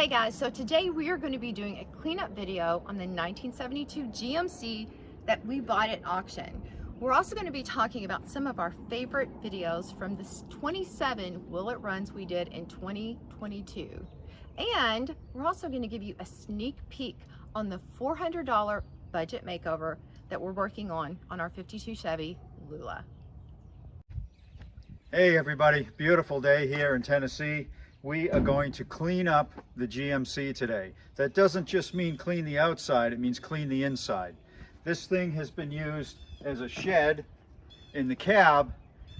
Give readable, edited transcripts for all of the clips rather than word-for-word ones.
Hey guys, so today we are going to be doing a cleanup video on the 1972 GMC that we bought at auction. We're also going to be talking about some of our favorite videos from the 27 Will It Runs we did in 2022. And we're also going to give you a sneak peek on the $400 budget makeover that we're working on our 52 Chevy Lula. Hey everybody, beautiful day here in Tennessee. We are going to clean up the GMC today. That doesn't just mean clean the outside, it means clean the inside. This thing has been used as a shed in the cab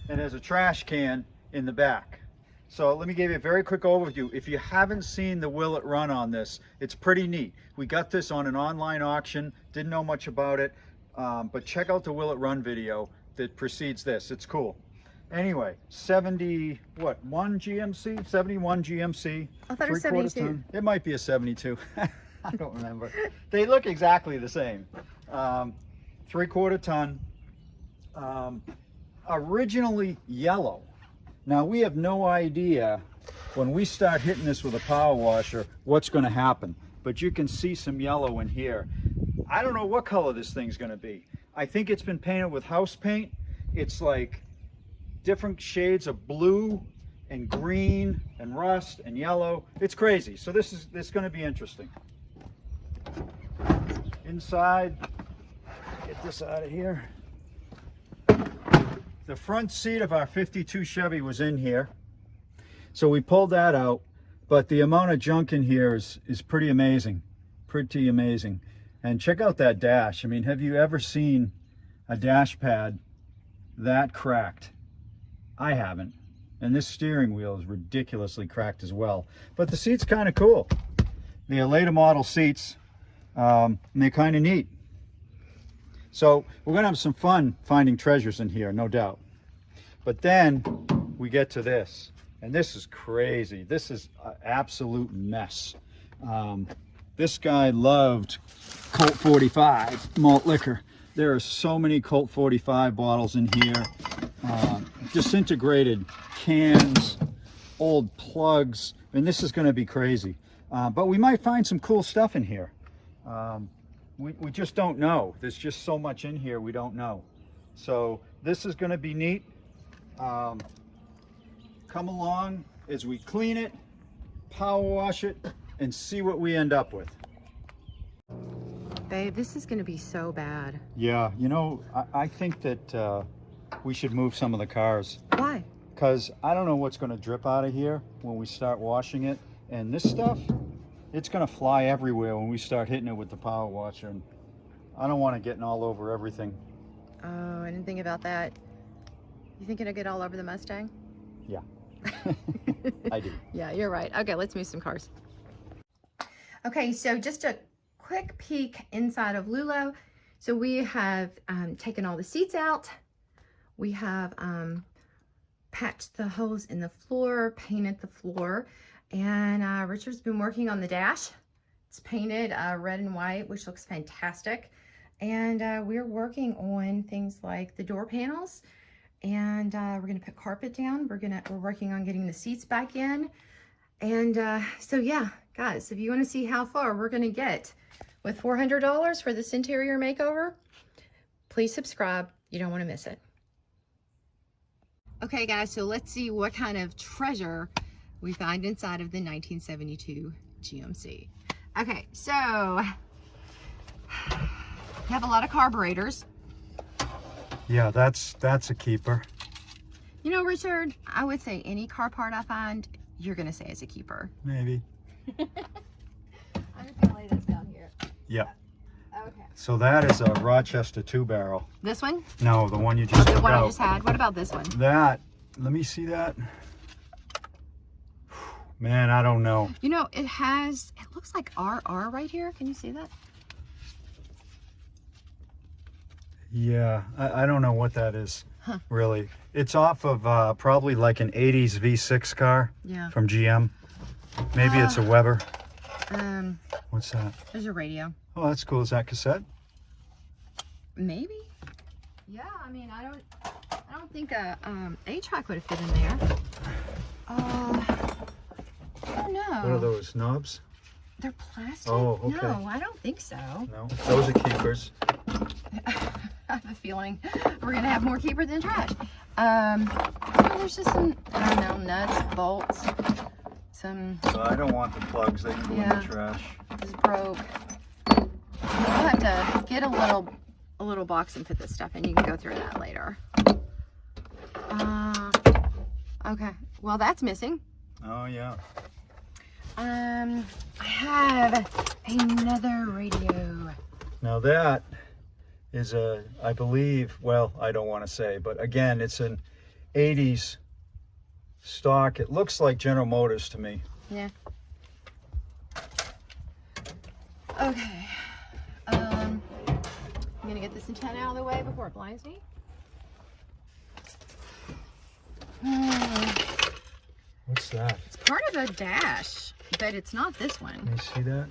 and as a trash can in the back. So let me give you a very quick overview. If you haven't seen the Will It Run on this, it's pretty neat. We got this on an online auction, didn't know much about it, but check out the Will It Run video that precedes this. It's cool. Anyway, 71 GMC? 71 GMC. I thought it was 72. Ton. It might be a 72. I don't remember. They look exactly the same. 3/4 ton. Originally yellow. Now we have no idea when we start hitting this with a power washer what's going to happen. But you can see some yellow in here. I don't know what color this thing's going to be. I think it's been painted with house paint. It's like different shades of blue and green and rust and yellow. It's crazy. So this is going to be interesting. Inside, get this out of here. The front seat of our 52 Chevy was in here. So we pulled that out, but the amount of junk in here is pretty amazing. Pretty amazing. And check out that dash. I mean, have you ever seen a dash pad that cracked? I haven't. And this steering wheel is ridiculously cracked as well. But the seat's kind of cool. They're later model seats, and they're kind of neat. So we're going to have some fun finding treasures in here, no doubt. But then we get to this. And this is crazy. This is an absolute mess. This guy loved Colt 45 malt liquor. There are so many Colt 45 bottles in here. Disintegrated cans, old plugs, and this is going to be crazy. But we might find some cool stuff in here. We just don't know. There's just so much in here we don't know. So this is going to be neat. Come along as we clean it, power wash it, and see what we end up with. Babe, this is going to be so bad. Yeah, you know, I think that we should move some of the cars. Why? Because I don't know what's going to drip out of here when we start washing it. And this stuff, it's going to fly everywhere when we start hitting it with the power washer. And I don't want it getting all over everything. Oh, I didn't think about that. You think it'll get all over the Mustang? Yeah, I do. Yeah, you're right. Okay, let's move some cars. Okay, so just a quick peek inside of Lula. So we have taken all the seats out. We have patched the holes in the floor, painted the floor, and Richard's been working on the dash. It's painted red and white, which looks fantastic. And we're working on things like the door panels, and we're gonna put carpet down. We're working on getting the seats back in. And so yeah, guys, if you wanna see how far we're gonna get with $400 for this interior makeover, please subscribe. You don't wanna miss it. Okay guys, so let's see what kind of treasure we find inside of the 1972 GMC. Okay, so we have a lot of carburetors. Yeah, that's a keeper. You know, Richard, I would say any car part I find, you're gonna say is a keeper. Maybe. I'm just gonna lay this down here. Yeah. Okay. So that is a Rochester 2-barrel. This one? No, the one you just The took one I out. just had. What about this one? That, let me see that. Man, I don't know. You know, it looks like RR right here. Can you see that? Yeah, I don't know what that is, really. It's off of probably like an 80s V6 car from GM. Maybe it's a Weber. What's that? There's a radio. Oh, that's cool. Is that cassette? Maybe. Yeah, I mean, I don't think a track would have fit in there. I don't know. What are those knobs? They're plastic? Oh, okay. No, I don't think so. No, those are keepers. I have a feeling we're gonna have more keeper than trash. Oh, there's just some, I don't know, nuts, bolts, some. I don't want the plugs. They can go in the trash. This is broke. We'll have to get a little box and put this stuff in. You can go through that later. Okay. Well, that's missing. Oh yeah. I have another radio. Now that is I believe, well, I don't want to say, but again, it's an 80s stock. It looks like General Motors to me. Yeah. Okay. I'm gonna get this antenna out of the way before it blinds me. What's that? It's part of a dash, but it's not this one. You see that?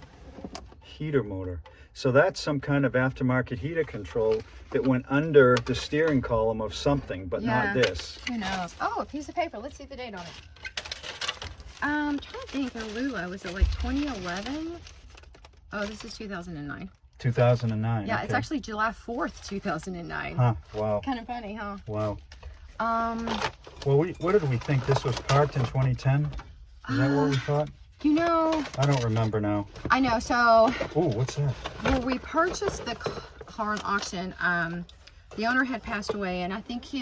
Heater motor. So that's some kind of aftermarket heater control that went under the steering column of something, but not this. Who knows? Oh, a piece of paper. Let's see the date on it. I'm trying to think. The Lula, was it like 2011? Oh, this is 2009. 2009. Yeah, okay. it's actually July 4th, 2009. Huh, wow. Kind of funny, huh? Wow. Well, what did we think? This was parked in 2010? Is that what we thought? You know, I don't remember now. I know. So, oh, what's that? when we purchased the car on auction, the owner had passed away, and I think he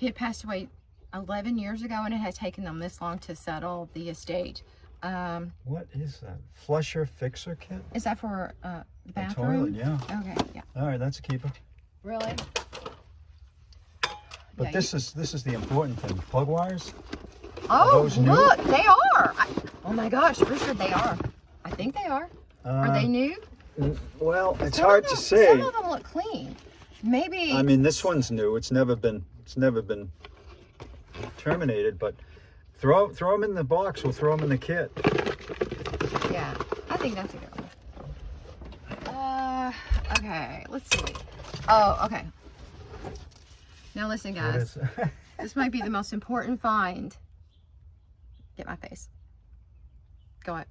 had passed away 11 years ago, and it had taken them this long to settle the estate. What is that? Flusher fixer kit? Is that for the A bathroom? toilet, yeah. Okay, yeah. All right, that's a keeper. Really? But Yeah, this is the important thing. Plug wires? Oh, those new? look, they are. Oh my gosh, Richard, they are. I think they are. Are they new? Well, it's Some hard of them, to say. Some of them look clean. Maybe. I mean, this one's new. It's never been terminated. But throw them in the box. We'll throw them in the kit. Yeah, I think that's a good one. Okay, let's see. Oh, okay. Now listen, guys. This might be the most important find. Get my face. Go on.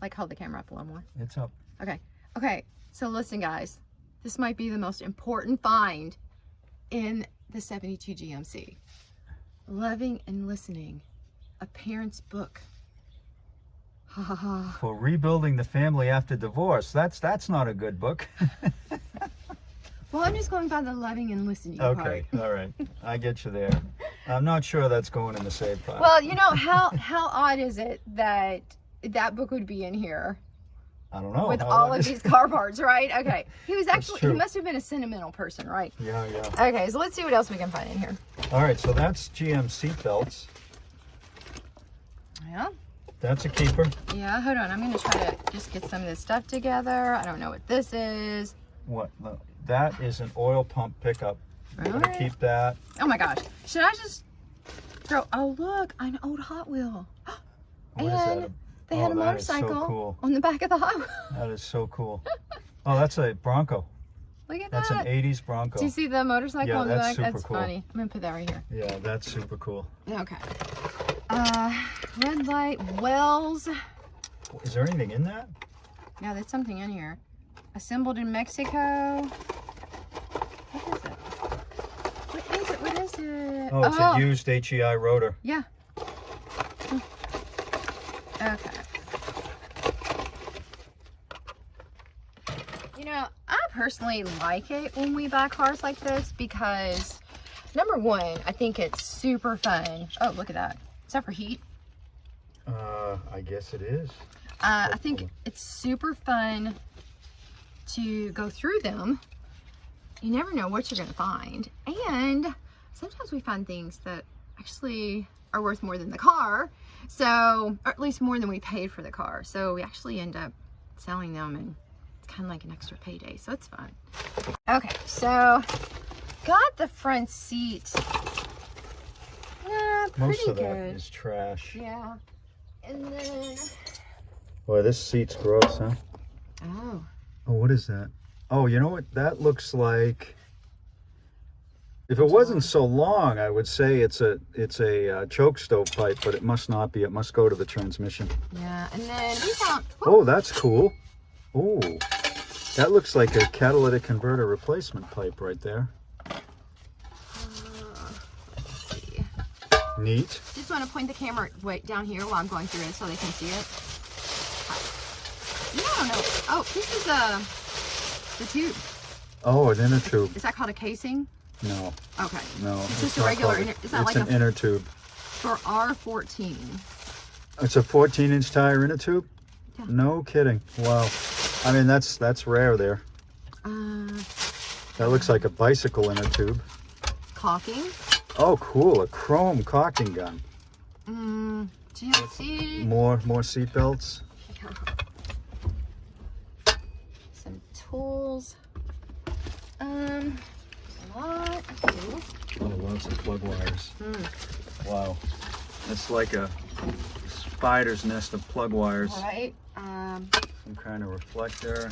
Like, hold the camera up a little more. It's up. Okay. Okay. So listen, guys. This might be the most important find in the 72 GMC. Loving and Listening. A parent's book. Ha ha ha. For rebuilding the family after divorce. That's not a good book. Well, I'm just going by the loving and listening part. Okay, all right. I get you there. I'm not sure that's going in the save pile. Well, you know, how odd is it that that book would be in here? I don't know. With all of these car parts, right? Okay. He was actually, he true. must have been a sentimental person, right? Yeah, yeah. Okay, so let's see what else we can find in here. All right, so that's GM seat belts. Yeah. That's a keeper. Yeah, hold on. I'm going to try to just get some of this stuff together. I don't know what this is. What? No, that is an oil pump pickup. I'm Really? gonna keep that. Oh my gosh. Should I just throw, oh look, an old Hot Wheel. What is that? They had a that is so motorcycle cool. on the back of the Hot Wheel. That is so cool. Oh, that's a Bronco. Look at That's that. an 80s Bronco. Do you see the motorcycle Yeah, on the that's back? super That's cool. funny. I'm going to put that right here. Yeah, that's super cool. Okay. Red light, wells. Is there anything in that? Yeah, there's something in here. Assembled in Mexico. What is it? What is it? What is it? Oh, it's a used HEI rotor. Yeah. Okay. You know, I personally like it when we buy cars like this because, number one, I think it's super fun. Oh, look at that. Is that for heat? I guess it is. I think it's super fun to go through them. You never know what you're going to find. And sometimes we find things that actually are worth more than the car. So, or at least more than we paid for the car. So we actually end up selling them and it's kind of like an extra payday. So it's fun. Okay, so got the front seat. Yeah, pretty Most of good. that is trash. Yeah. And then, Boy, this seat's gross, huh? oh. Oh, what is that? Oh, you know what? That looks like If it wasn't so long, I would say it's a choke stove pipe, but it must not be. It must go to the transmission. Yeah, and then we found... Oh, that's cool. Oh, that looks like a catalytic converter replacement pipe right there. Let's see. Neat. Just want to point the camera down here while I'm going through it so they can see it. Yeah, I don't know. Oh, this is the tube. Oh, an inner tube. Is that called a casing? No. Okay. No. It's just a regular inner. Is that it's like an inner tube. For R14. It's a 14-inch tire inner tube? Yeah. No kidding. Wow. I mean, that's rare there. That looks like a bicycle inner tube. Caulking. Oh, cool. A chrome caulking gun. GMC. More seat belts. Yeah. Some tools. A lot of tools. Oh, lots of plug wires. Wow. That's like a spider's nest of plug wires. Right. Some kind of reflector.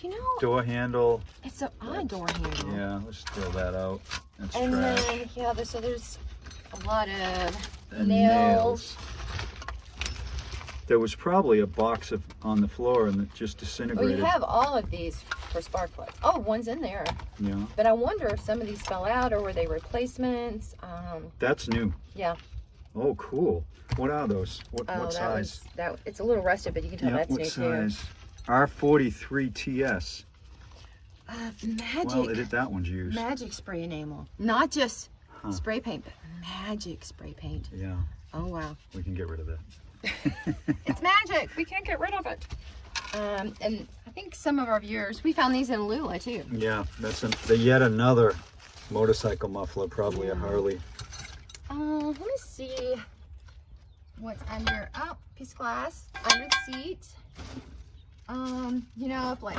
You know. Door handle. It's a door handle. Yeah, let's throw that out. That's and trash. then, yeah, so there's a lot of And nails. There was probably a box on the floor and it just Well, disintegrated. you have all of these for spark plugs. Oh, one's in there. Yeah. But I wonder if some of these fell out or were they replacements? That's new. Yeah. Oh, cool. What are those? What that size? It's a little rusted, but you can tell that's what new size? too. R43 TS. Magic. Well, that one's used. Magic spray enamel. Not just spray paint, but magic spray paint. Yeah. Oh, wow. We can get rid of that. It's magic. We can't get rid of it. And I think some of our viewers, we found these in Lula too. Yeah, that's yet another motorcycle muffler, probably a Harley. Let me see what's under. Oh, piece of glass under the seat. You know, if like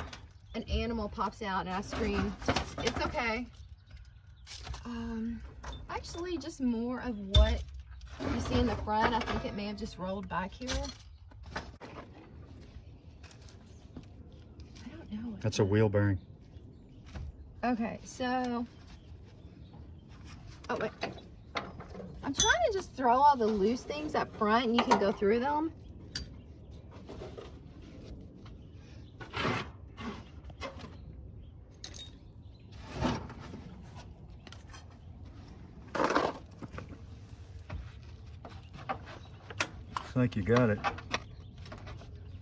an animal pops out and I scream, it's okay. Actually, just more of what you see in the front. I think it may have just rolled back here. I don't know. That's a wheel bearing. Okay, so. Oh, wait. I'm trying to just throw all the loose things up front and you can go through them. Looks like you got it.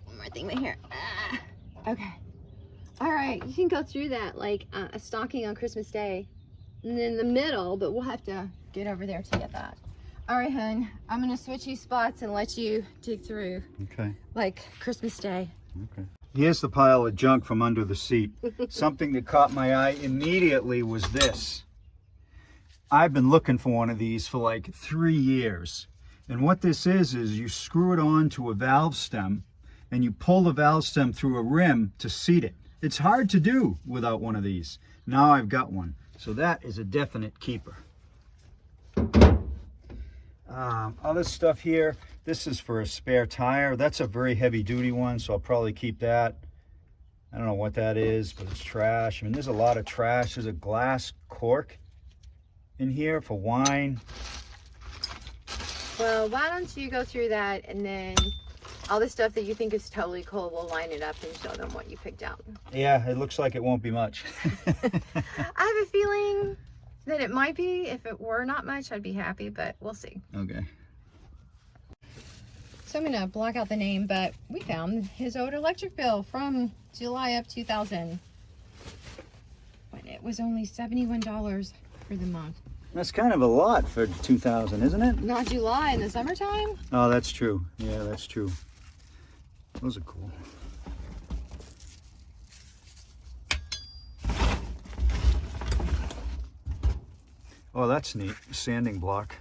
One more thing right here. Okay. All right, you can go through that like a stocking on Christmas Day. And then the middle, but we'll have to get over there to get that. All right, hun, I'm gonna switch you spots and let you dig through. Okay. Like Christmas Day. Okay. Here's the pile of junk from under the seat. Something that caught my eye immediately was this. I've been looking for one of these for like 3 years. And what this is you screw it on to a valve stem and you pull the valve stem through a rim to seat it. It's hard to do without one of these. Now I've got one. So that is a definite keeper. Other stuff here. This is for a spare tire. That's a very heavy duty one, so I'll probably keep that. I don't know what that is, but it's trash. I mean, there's a lot of trash. There's a glass cork in here for wine. Well, why don't you go through that and then all the stuff that you think is totally cool, we'll line it up and show them what you picked out. Yeah, it looks like it won't be much. I have a feeling that it might be. If it were not much, I'd be happy, but we'll see. Okay. So I'm going to block out the name, but we found his old electric bill from July of 2000. But it was only $71 for the month. That's kind of a lot for 2000, isn't it? Not July, in the summertime? Oh, that's true. Yeah, that's true. Those are cool. Oh, that's neat. Sanding block.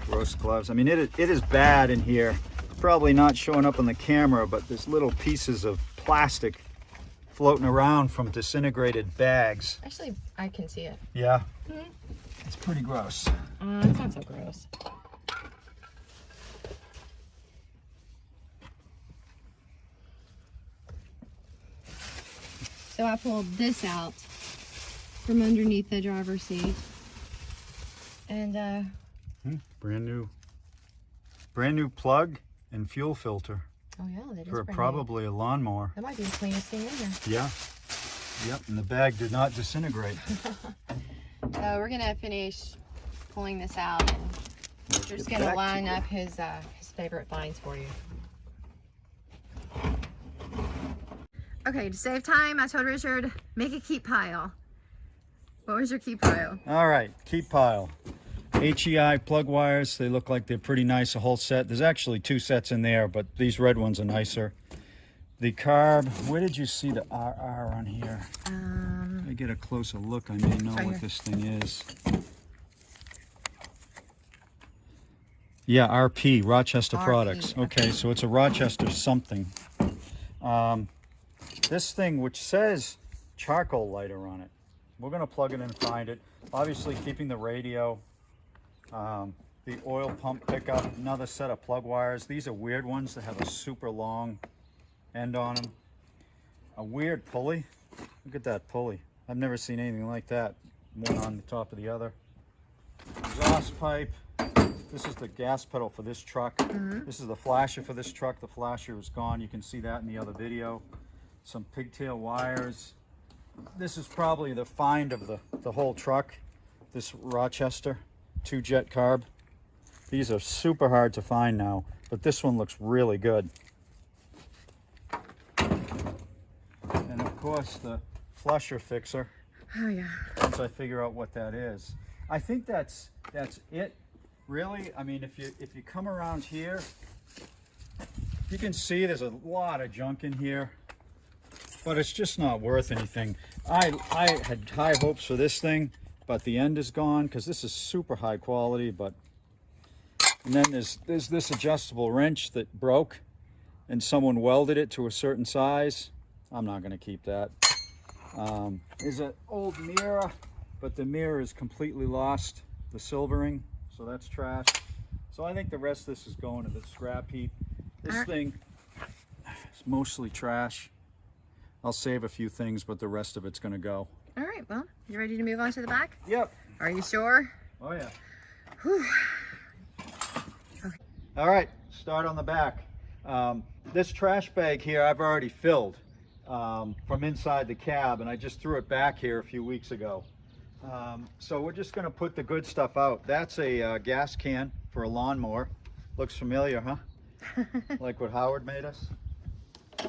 Gross gloves. I mean, it is bad in here. Probably not showing up on the camera, but there's little pieces of plastic floating around from disintegrated bags. Actually, I can see it. Yeah. Mm-hmm. It's pretty gross. It's not so gross. So I pulled this out from underneath the driver's seat. And brand new plug and fuel filter. oh yeah, that is for brand probably a lawnmower. new. That might be the cleanest thing in here. Yeah. Yep, and the bag did not disintegrate. So we're gonna finish pulling this out, and we're just gonna line up his favorite finds for you. Okay, to save time, I told Richard, make a keep pile. What was your keep pile? All right, keep pile. HEI plug wires, they look like they're pretty nice, a whole set. There's actually 2 sets in there, but these red ones are nicer. The carb, where did you see the RR on here? If I get a closer look, I may know right what here. this thing is. Yeah, RP, Rochester RP, Products. okay. Okay, so it's a Rochester something. This thing, which says charcoal lighter on it, we're gonna plug it in and find it. Obviously keeping the radio, the oil pump pickup, another set of plug wires. These are weird ones that have a super long end on them. A weird pulley. Look at that pulley. I've never seen anything like that. One on the top of the other. Exhaust pipe. This is the gas pedal for this truck. This is the flasher for this truck. The flasher is gone. You can see that in the other video. Some pigtail wires. This is probably the find of the whole truck. This Rochester 2-jet carb. These are super hard to find now, but this one looks really good. And of course the flusher fixer. Oh yeah. Once I figure out what that is. I think that's it, really. I mean, if you come around here, you can see there's a lot of junk in here, but it's just not worth anything. I had high hopes for this thing, but the end is gone because this is super high quality. And then there's this adjustable wrench that broke, and someone welded it to a certain size. I'm not going to keep that. There's an old mirror, but the mirror is completely lost, the silvering, so that's trash. So I think the rest of this is going to the scrap heap. This thing is mostly trash. I'll save a few things, but the rest of it's going to go. All right, well, you ready to move on to the back? Yep. Are you sure? Oh yeah. Whew. All right, start on the back. This trash bag here I've already filled from inside the cab, and I just threw it back here a few weeks ago. So we're just gonna put the good stuff out. That's a gas can for a lawnmower. Looks familiar, huh? Like what Howard made us.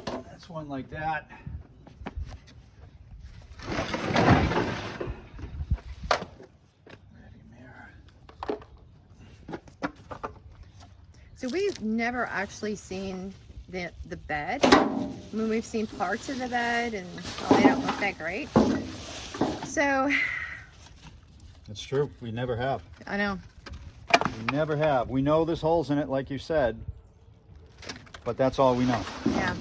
That's one like that. Ready mirror. So we've never actually seen the bed. I mean, we've seen parts of the bed, and well, they don't look that great. So That's true. We never have. I know. We never have. We know there's holes in it, like you said, but that's all we know. Yeah.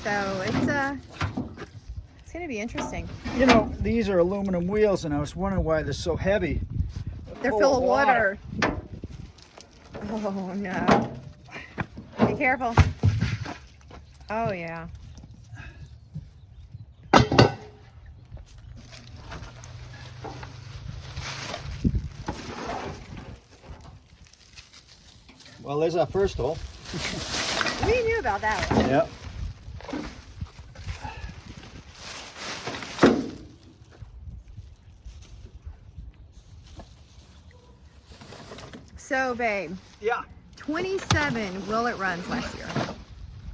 So it's gonna be interesting. You know, these are aluminum wheels, and I was wondering why they're so heavy. They're full of water. Oh no. Be careful. Oh yeah. Well, there's our first hole. We knew about that one. Yep. So babe, Yeah. 27 Willet runs last year.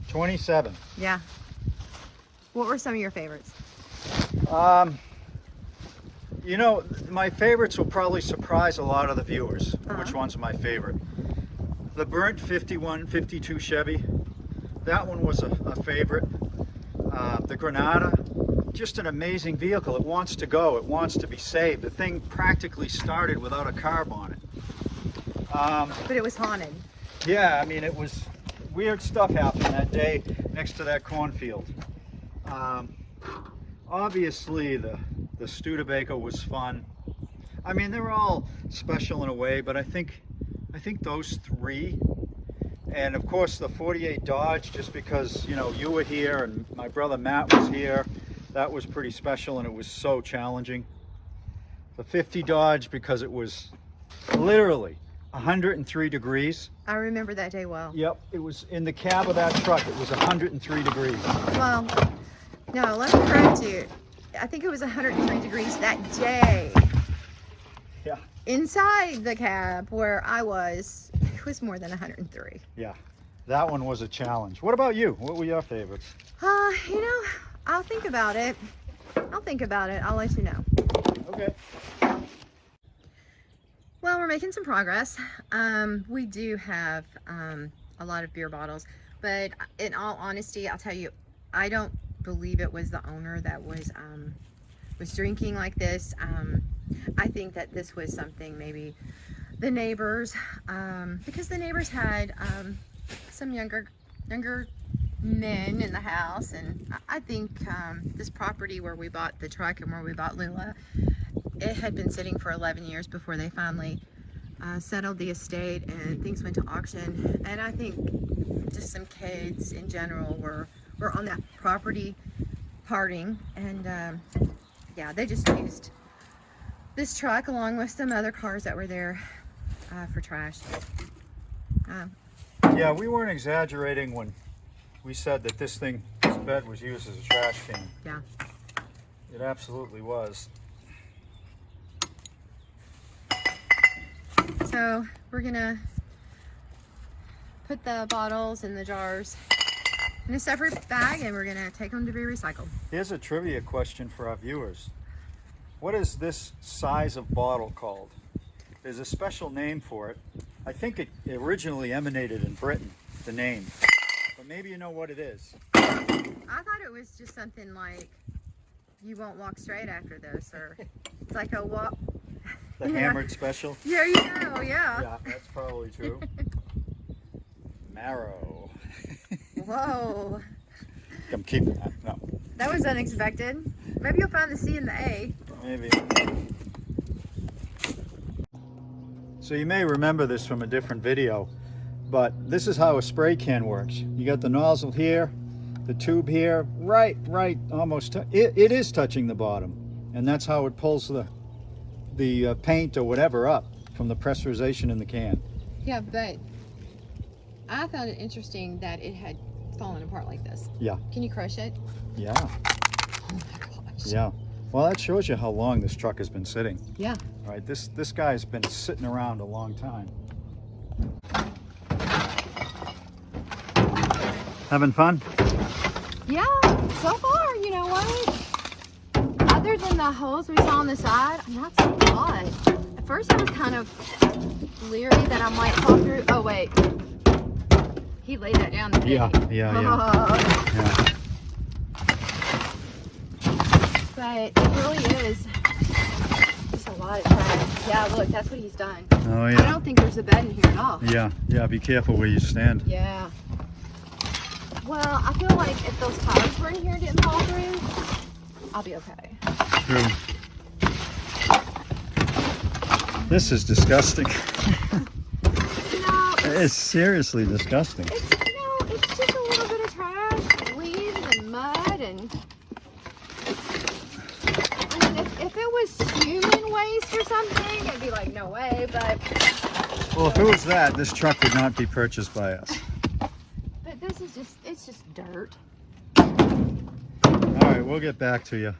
27. Yeah. What were some of your favorites? You know, my favorites will probably surprise a lot of the viewers. Which one's my favorite? The burnt 51, 52 Chevy. That one was a favorite. The Granada, just an amazing vehicle. It wants to go. It wants to be saved. The thing practically started without a carb on it. But it was haunted. Yeah, I mean, it was weird stuff happened that day next to that cornfield. Obviously, the Studebaker was fun. I mean, they're all special in a way, but I think those three, and of course the 48 Dodge, just because, you know, you were here and my brother Matt was here, that was pretty special, and it was so challenging. the 50 Dodge because it was literally 103 degrees. I remember that day well. Yep, it was in the cab of that truck. It was 103 degrees. Well, no, let me correct you. I think it was 103 degrees that day. Yeah. Inside the cab where I was, it was more than 103. Yeah, that one was a challenge. What about you? What were your favorites? You know, I'll think about it. I'll think about it. I'll let you know. Okay. Well, we're making some progress. We do have a lot of beer bottles, but in all honesty, I'll tell you, I don't believe it was the owner that was drinking like this. I think that this was something maybe the neighbors, because the neighbors had some younger men in the house, and I think this property where we bought the truck and where we bought Lula, it had been sitting for 11 years before they finally settled the estate and things went to auction. And I think just some kids in general were on that property partying, and yeah, they just used this truck along with some other cars that were there for trash. Yeah, we weren't exaggerating when we said that this bed was used as a trash can. Yeah. It absolutely was. So we're gonna put the bottles and the jars in a separate bag, and we're gonna take them to be recycled. Here's a trivia question for our viewers. What is this size of bottle called? There's a special name for it. I think it originally emanated in Britain, the name. But maybe you know what it is. I thought it was just something like, you won't walk straight after this, or it's like a walk. The hammered special? There you go, yeah. Yeah, that's probably true. Marrow. Whoa. I'm keeping that. No. That was unexpected. Maybe you'll find the C and the A. Maybe. So you may remember this from a different video, but this is how a spray can works. You got the nozzle here, the tube here, right, almost. It is touching the bottom, and that's how it pulls the paint or whatever up from the pressurization in the can. Yeah, but I found it interesting that it had fallen apart like this. Yeah. Can you crush it? Yeah. Oh my gosh. Yeah. Well, that shows you how long this truck has been sitting. Yeah. Right. This guy's been sitting around a long time. Having fun? Yeah, so far, you know what? Other than the holes we saw on the side, I'm not seeing a lot. At first I was kind of leery that I might fall through. Oh wait, he laid that down. Yeah. Yeah. But it really is just a lot of trash. Yeah, look, that's what he's done. Oh yeah. I don't think there's a bed in here at all. Yeah. Be careful where you stand. Yeah. Well, I feel like if those tires were in here and didn't fall through, I'll be okay. True. This is disgusting. No, It's seriously disgusting. it's just a little bit of trash, leaves and mud, and I mean, if it was human waste or something, I'd be like, no way. But Well, if it was that, this truck would not be purchased by us. but this is it's just dirt. All right, we'll get back to you.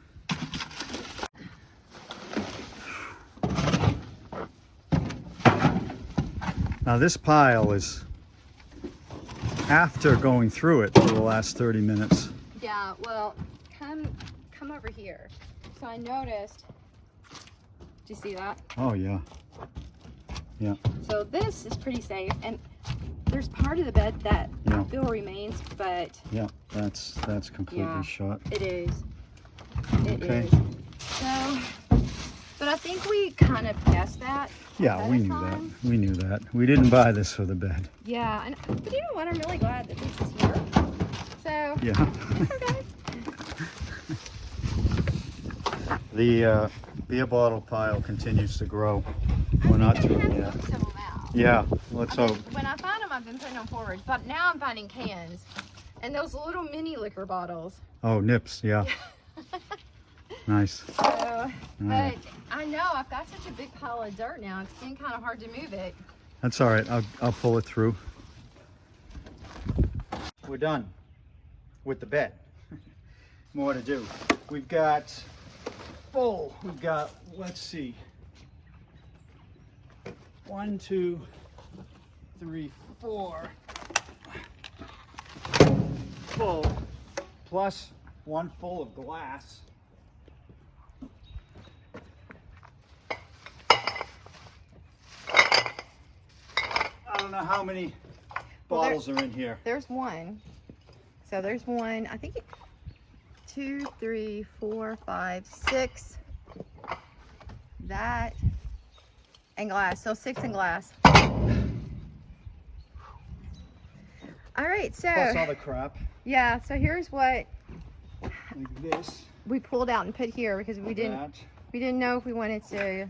Now this pile is after going through it for the last 30 minutes. Yeah. Well, come over here. So I noticed. Do you see that? Oh yeah. Yeah. So this is pretty safe, and there's part of the bed that Yeah. I feel remains, but Yeah, that's completely Yeah. shot. it is. It Okay. is. So, but I think we kind of guessed that. Yeah, ahead we of knew time. that. We knew that. We didn't buy this for the bed. Yeah, but you know what? I'm really glad that this is here. So Yeah. it's okay. The beer bottle pile continues to grow. We're not I through think it I yet. have to fill them out. Yeah, let's hope. When I find them, I've been putting them forward, but now I'm finding cans and those little mini liquor bottles. Oh, nips, yeah. Nice. So, but right. I know I've got such a big pile of dirt now. It's getting kind of hard to move it. That's all right. I'll pull it through. We're done with the bed. More to do. We've got full. We've got, let's see, 1, 2, 3, 4 full, plus 1 full of glass. I don't know how many bottles are in here. There's one. So there's one, I think 2, 3, 4, 5, 6. That and glass. So 6 in glass. All right, so Plus all the crap. yeah, so here's what Like this. we pulled out and put here because we didn't know if we wanted to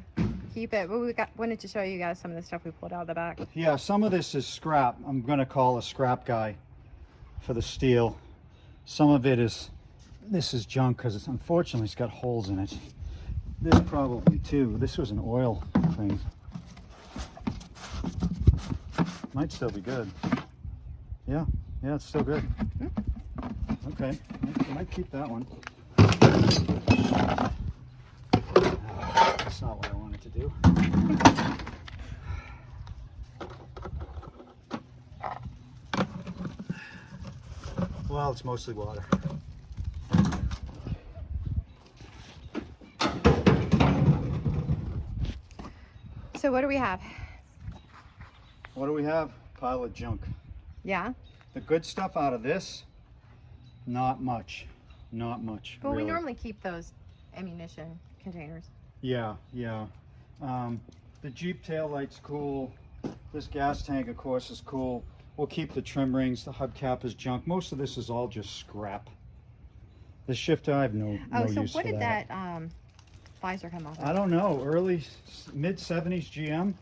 keep it, but wanted to show you guys some of the stuff we pulled out of the back. Yeah, some of this is scrap. I'm gonna call a scrap guy for the steel. Some of it is, this is junk because unfortunately it's got holes in it. This probably too. This was an oil thing. Might still be good. Yeah, it's still good. Okay, I might keep that one. That's not what I wanted to do. Well, it's mostly water. So what do we have? What do we have? Pile of junk. Yeah. The good stuff out of this, not much. Not much. But really. we normally keep those ammunition containers. Yeah. The Jeep tail light's cool. This gas tank, of course, is cool. We'll keep the trim rings. The hubcap is junk. Most of this is all just scrap. The shifter, I have no use for that. Oh, so what did that visor come off of? I don't know. Early, mid-70s GM.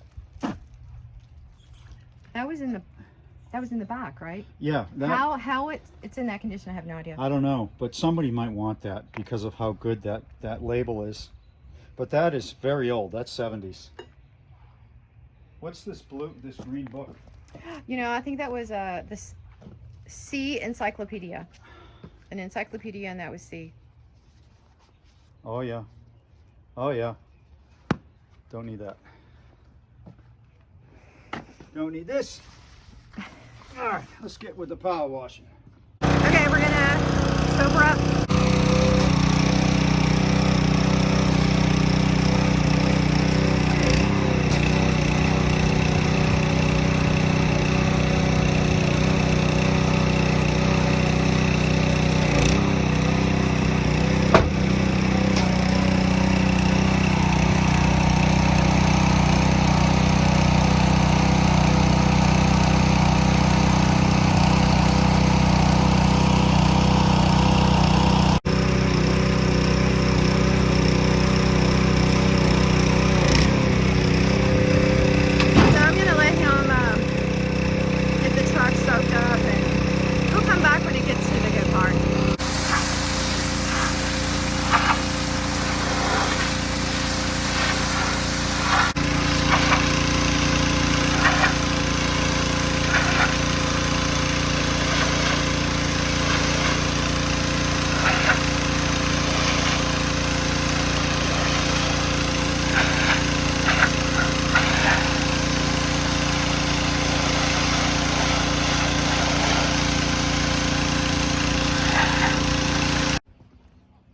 That was in the back, right? Yeah. How it's in that condition, I have no idea. I don't know, but somebody might want that because of how good that label is. But that is very old. That's 70s. What's this green book? You know, I think that was this C encyclopedia. An encyclopedia, and that was C. Oh yeah. Don't need that. Don't need this. All right, let's get with the power washing. Okay, we're gonna sober up.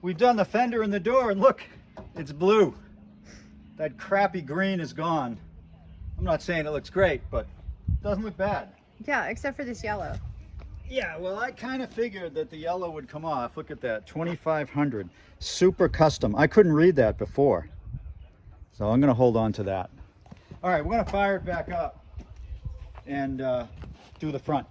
We've done the fender and the door, and look, it's blue. That crappy green is gone. I'm not saying it looks great, but it doesn't look bad. Yeah, except for this yellow. Yeah, well, I kind of figured that the yellow would come off. Look at that, 2500, super custom. I couldn't read that before, so I'm gonna hold on to that. All right, we're gonna fire it back up and do the front.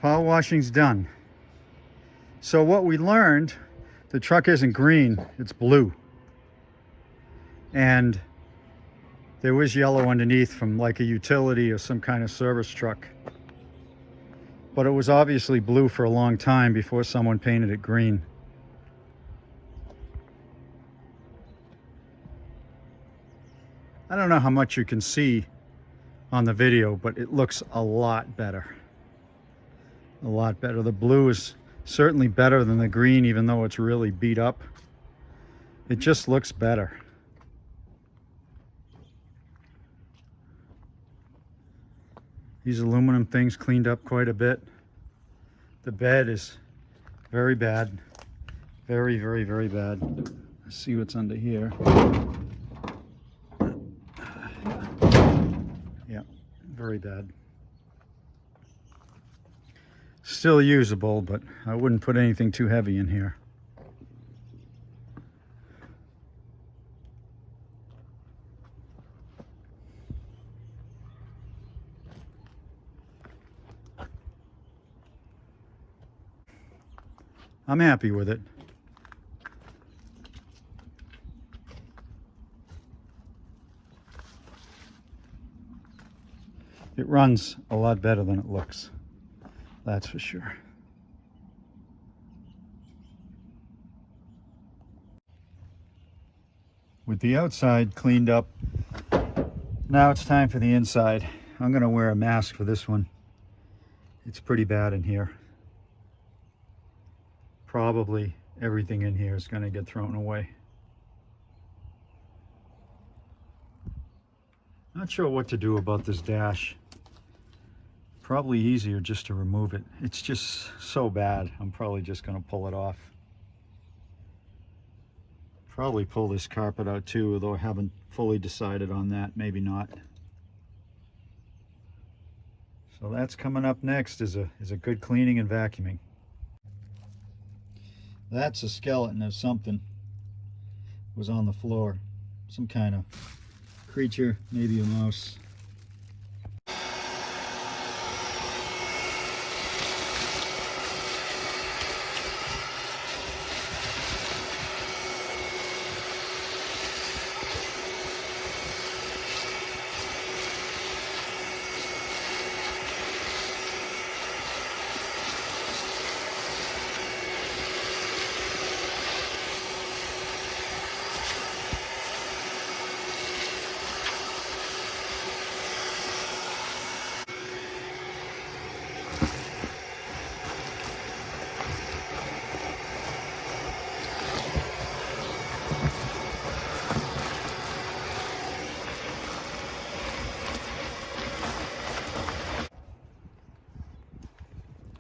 Power washing's done. So what we learned, the truck isn't green, it's blue. And there was yellow underneath from like a utility or some kind of service truck. But it was obviously blue for a long time before someone painted it green. I don't know how much you can see on the video, but it looks a lot better. A lot better. The blue is certainly better than the green, even though it's really beat up. It just looks better. These aluminum things cleaned up quite a bit. The bed is very bad. Very, very, very bad. Let's see what's under here. Yeah, very bad. Still usable, but I wouldn't put anything too heavy in here. I'm happy with it. It runs a lot better than it looks. That's for sure. With the outside cleaned up, now it's time for the inside. I'm going to wear a mask for this one. It's pretty bad in here. Probably everything in here is going to get thrown away. Not sure what to do about this dash. Probably easier just to remove it. It's just so bad. I'm probably just going to pull it off. Probably pull this carpet out too, although I haven't fully decided on that. Maybe not. So that's coming up next is a good cleaning and vacuuming. That's a skeleton of something. It was on the floor. Some kind of creature, maybe a mouse.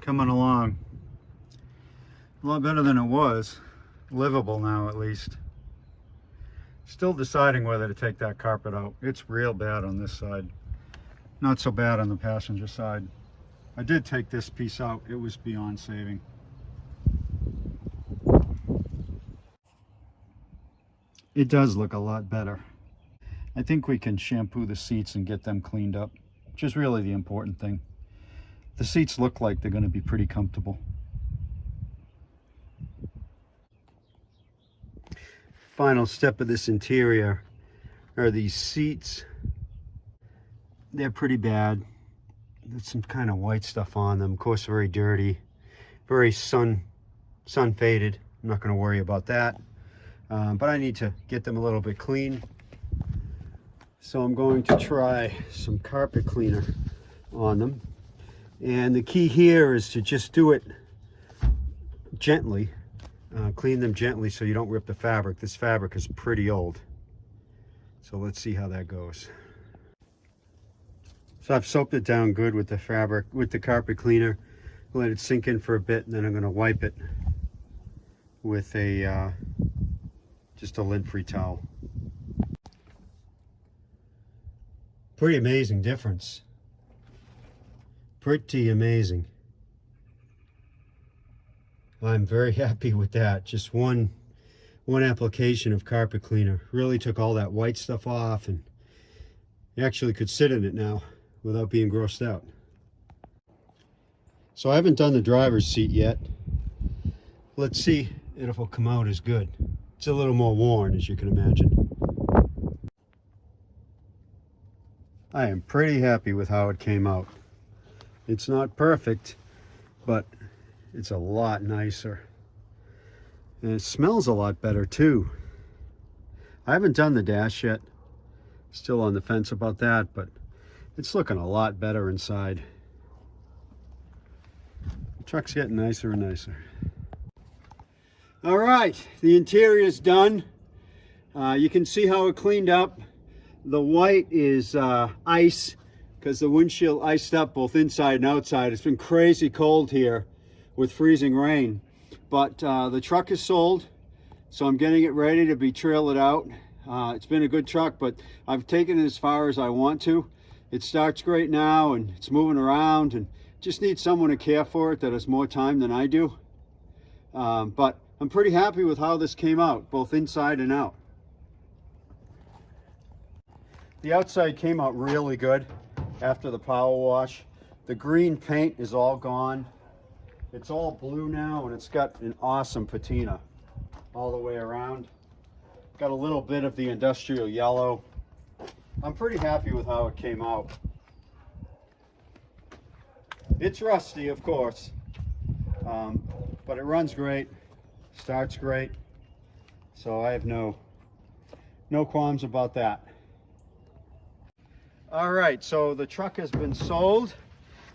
Coming along. A lot better than it was. Livable now, at least. Still deciding whether to take that carpet out. It's real bad on this side. Not so bad on the passenger side. I did take this piece out. It was beyond saving. It does look a lot better. I think we can shampoo the seats and get them cleaned up, which is really the important thing. The seats look like they're going to be pretty comfortable. Final step of this interior are these seats. They're pretty bad. There's some kind of white stuff on them. Of course, very dirty, very sun faded. I'm not going to worry about that. But I need to get them a little bit clean. So I'm going to try some carpet cleaner on them. And the key here is to just do it gently. Clean them gently so you don't rip the fabric. This fabric is pretty old. So let's see how that goes. So I've soaked it down good with the fabric, with the carpet cleaner. Let it sink in for a bit, and then I'm going to wipe it with a just a lint-free towel. Pretty amazing difference. Pretty amazing. I'm very happy with that. Just one application of carpet cleaner. Really took all that white stuff off, and you actually could sit in it now without being grossed out. So I haven't done the driver's seat yet. Let's see if it'll come out as good. It's a little more worn, as you can imagine. I am pretty happy with how it came out. It's not perfect, but it's a lot nicer. And it smells a lot better too. I haven't done the dash yet. Still on the fence about that, but it's looking a lot better inside. The truck's getting nicer and nicer. All right, the interior's done. You can see how it cleaned up. The white is ice because the windshield iced up both inside and outside. It's been crazy cold here with freezing rain. But the truck is sold, so I'm getting it ready to be trailed out. It's been a good truck, but I've taken it as far as I want to. It starts great now and it's moving around and just needs someone to care for it that has more time than I do. But I'm pretty happy with how this came out, both inside and out. The outside came out really good after the power wash. The green paint is all gone. It's all blue now, and it's got an awesome patina all the way around. Got a little bit of the industrial yellow. I'm pretty happy with how it came out. It's rusty, of course, but it runs great, starts great, so I have no qualms about that. All right, so the truck has been sold.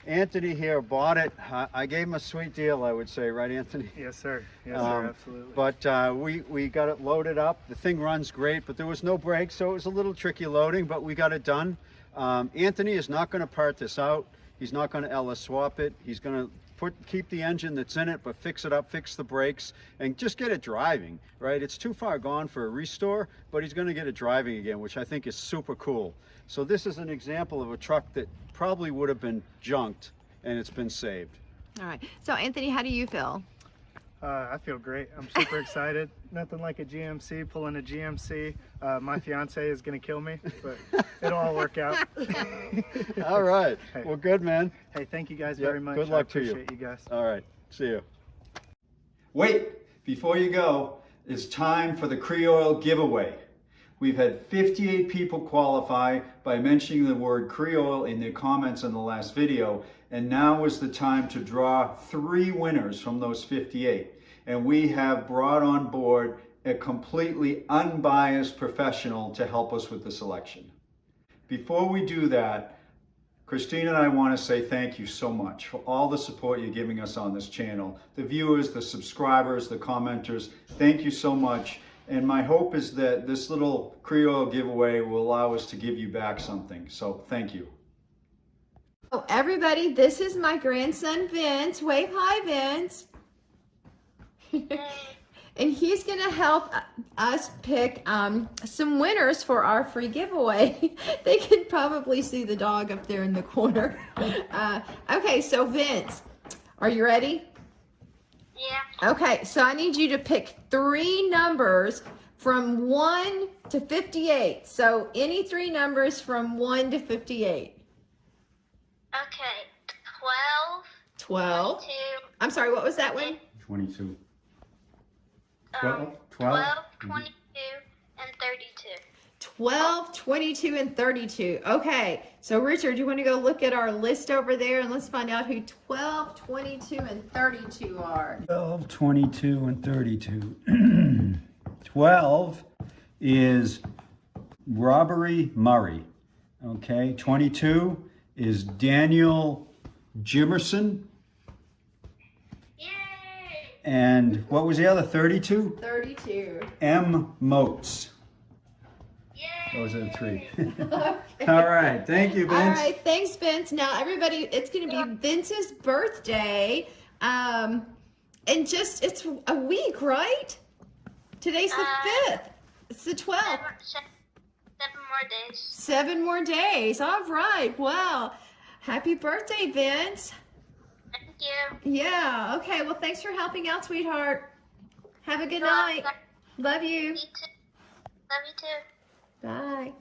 Anthony here bought it. I gave him a sweet deal, I would say, right, Anthony? Yes, sir. Yes, sir, absolutely. But we got it loaded up. The thing runs great, but there was no brakes, so it was a little tricky loading, but we got it done. Anthony is not going to part this out. He's not going to LS swap it. He's going to keep the engine that's in it, but fix it up, fix the brakes, and just get it driving, right? It's too far gone for a restore, but he's going to get it driving again, which I think is super cool. So this is an example of a truck that probably would have been junked, and it's been saved. All right. So Anthony, how do you feel? I feel great. I'm super excited. Nothing like a GMC, pulling a GMC. My fiance is going to kill me, but it'll all work out. All right. Hey. Well, good, man. Hey, thank you guys very much. Good luck to you. I appreciate you guys. All right. See you. Wait, before you go, it's time for the Cre-Oil giveaway. We've had 58 people qualify by mentioning the word Cre-Oil in their comments in the last video, and now is the time to draw 3 winners from those 58. And we have brought on board a completely unbiased professional to help us with the selection. Before we do that, Christine and I want to say thank you so much for all the support you're giving us on this channel. The viewers, the subscribers, the commenters, thank you so much. And my hope is that this little Cre-Oil giveaway will allow us to give you back something. So thank you. Oh, everybody, this is my grandson, Vince. Wave hi, Vince. And he's going to help us pick some winners for our free giveaway. They can probably see the dog up there in the corner. Okay, so Vince, are you ready? Yeah. Okay, so I need you to pick 3 numbers from 1 to 58. So any 3 numbers from 1 to 58. Okay. 12. 22. I'm sorry, what was that one? 22. 12, 22, and 32. 12, 22, and 32. Okay, so Richard, you want to go look at our list over there and let's find out who 12, 22, and 32 are. 12, 22, and 32. 12 is Robbery Murray. Okay, 22 is Daniel Jimerson. Yay! And what was the other, 32? 32. M. Moats. Yay! Those are the 3. Okay. All right, thank you, Vince. All right, thanks, Vince. Now, everybody, it's going to be Vince's birthday. And just, it's a week, right? Today's the 5th. It's the 12th. 7 more days. 7 more days. All right. Wow. Happy birthday, Vince. Thank you. Yeah. Okay. Well, thanks for helping out, sweetheart. Have a good night. Love you. You too. Love you too. Bye.